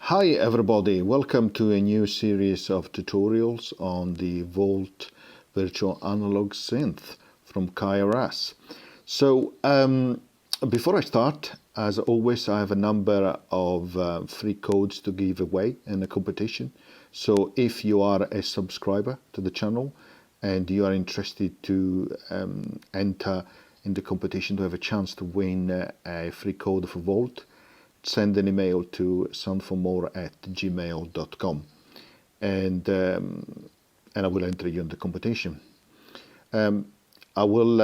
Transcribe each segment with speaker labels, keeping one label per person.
Speaker 1: Hi everybody, welcome to a new series of tutorials on the Volt Virtual Analog Synth from Aras. So before I start, as always, I have a number of free codes to give away in the competition. So if you are a subscriber to the channel and you are interested to enter in the competition to have a chance to win a free code for Volt, send an email to SoundForMore@gmail.com and I will enter you in the competition. I will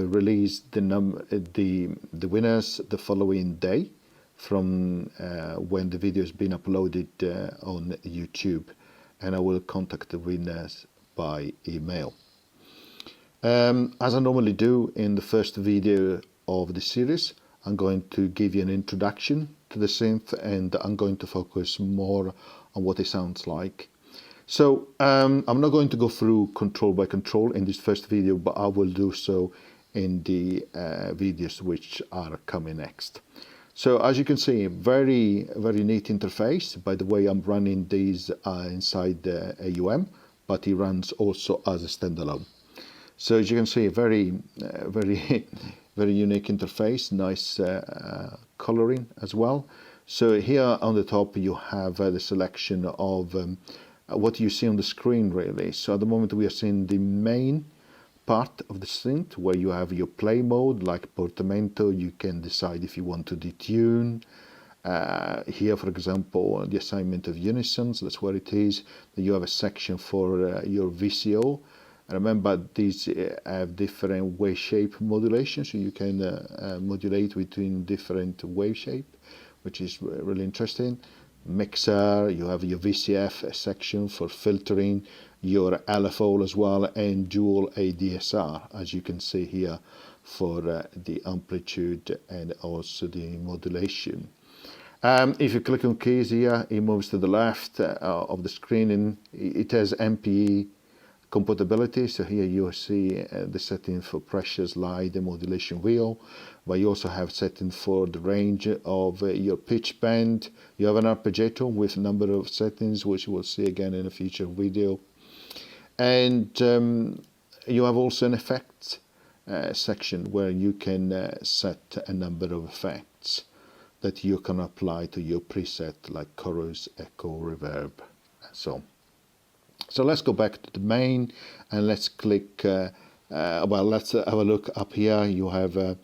Speaker 1: release the winners the following day from when the video has been uploaded on YouTube, and I will contact the winners by email. As I normally do in the first video of the series, I'm going to give you an introduction to the synth, and I'm going to focus more on what it sounds like. So I'm not going to go through control by control in this first video, but I will do so in the videos which are coming next. So as you can see, very neat interface. By the way, I'm running these inside the AUM, but it runs also as a standalone. So as you can see, very unique interface, nice coloring as well. So here on the top you have the selection of what you see on the screen really. So at the moment we are seeing the main part of the synth where you have your play mode like portamento. You can decide if you want to detune. Here for example the assignment of unisons, that's where it is. Then you have a section for your VCO. Remember, these have different wave shape modulation, so you can modulate between different wave shape, which is really interesting. Mixer, you have your VCF section for filtering, your LFO as well, and dual ADSR, as you can see here, for the amplitude and also the modulation. If you click on keys here, it moves to the left of the screen, and it has MPE compatibility. So here you see the setting for pressure slide and modulation wheel, but you also have settings for the range of your pitch bend. You have an arpeggiator with a number of settings, which you will see again in a future video. And you have also an effects section where you can set a number of effects that you can apply to your preset, like chorus, echo, reverb, and so on. So let's go back to the main and let's click, let's have a look up here. You have an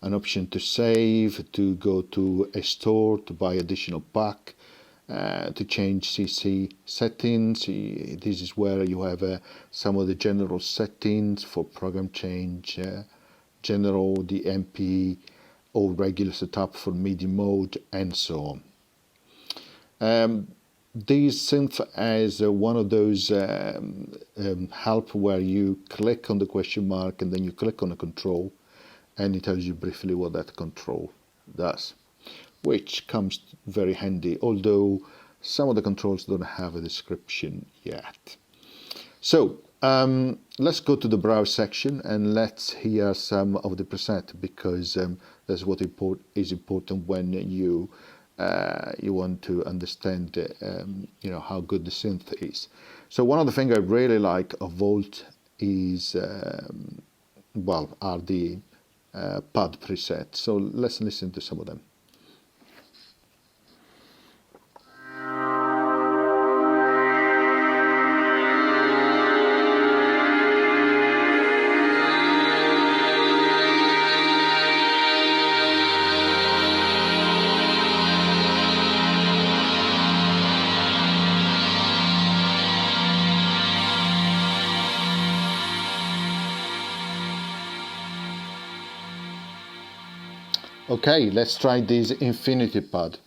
Speaker 1: option to save, to go to a store, to buy additional pack, to change CC settings. This is where you have some of the general settings for program change, general, the MP, or regular setup for MIDI mode, and so on. This synth as one of those help where you click on the question mark and then you click on a control and it tells you briefly what that control does, which comes very handy, although some of the controls don't have a description yet. So let's go to the browse section and let's hear some of the preset, because that's what is important when you want to understand how good the synth is. So one of the things I really like of Volt is are the pad presets. So let's listen to some of them. Okay, let's try this infinity pad.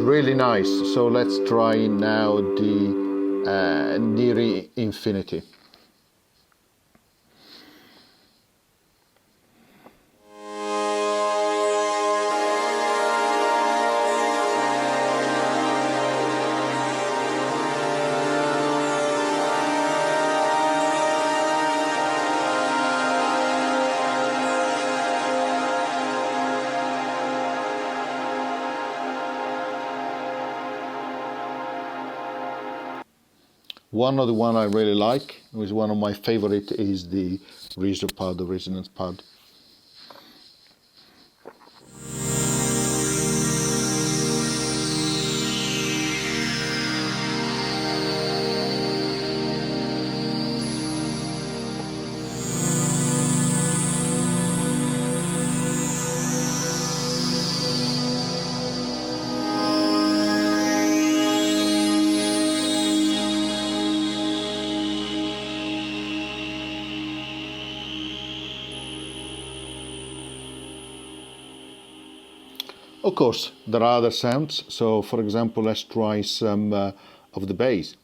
Speaker 1: Really nice. So let's try now the near infinity. One other one I really like, is one of my favorite, is the reverb pad, the resonance pad. Of course, there are other sounds, so for example, let's try some of the bass.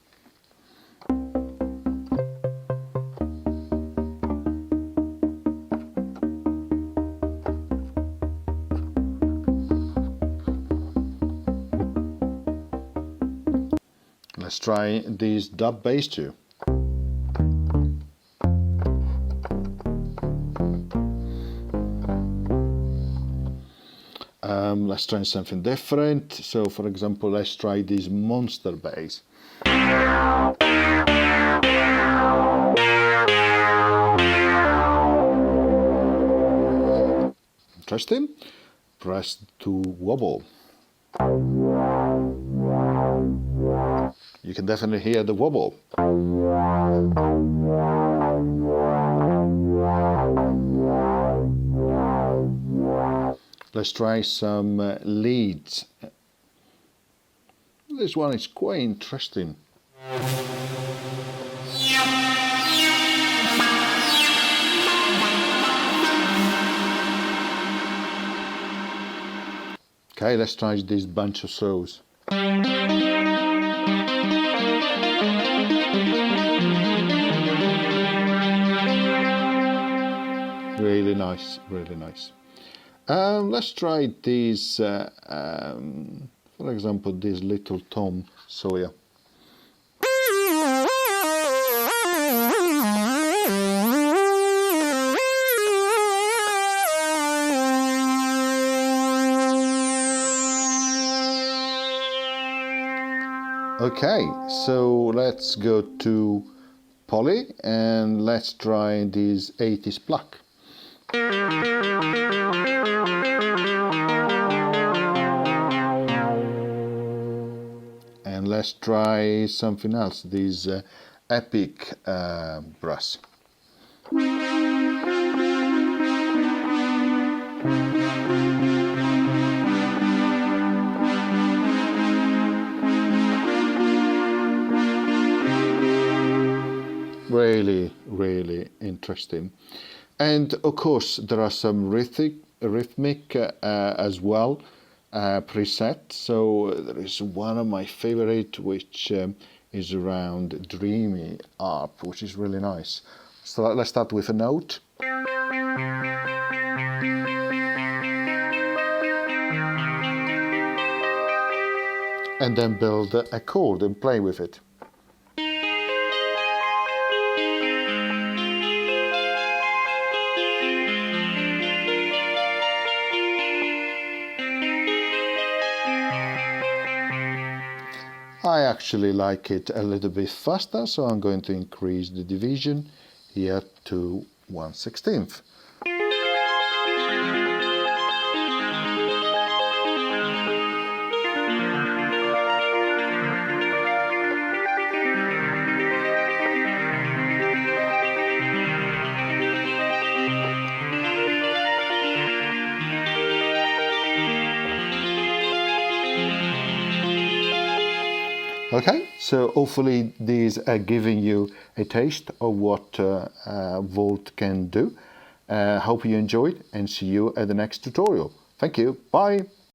Speaker 1: Let's try this dub bass too. Let's try something different. So for example, let's try this monster bass. Interesting. Press to wobble. You can definitely hear the wobble. Let's try some leads. This one is quite interesting. Okay, let's try this bunch of saws. Really nice, really nice. Let's try this, for example, this little tom Sawyer. Okay, so let's go to Poly and let's try this 80s pluck. And let's try something else, this epic brass. Really, really interesting. And of course, there are some rhythmic as well preset. So there is one of my favorite, which is around Dreamy Arp, which is really nice. So let's start with a note. And then build a chord and play with it. I actually like it a little bit faster, so I'm going to increase the division here to 1/16. Okay, so hopefully these are giving you a taste of what Volt can do. Hope you enjoyed and see you at the next tutorial. Thank you, bye!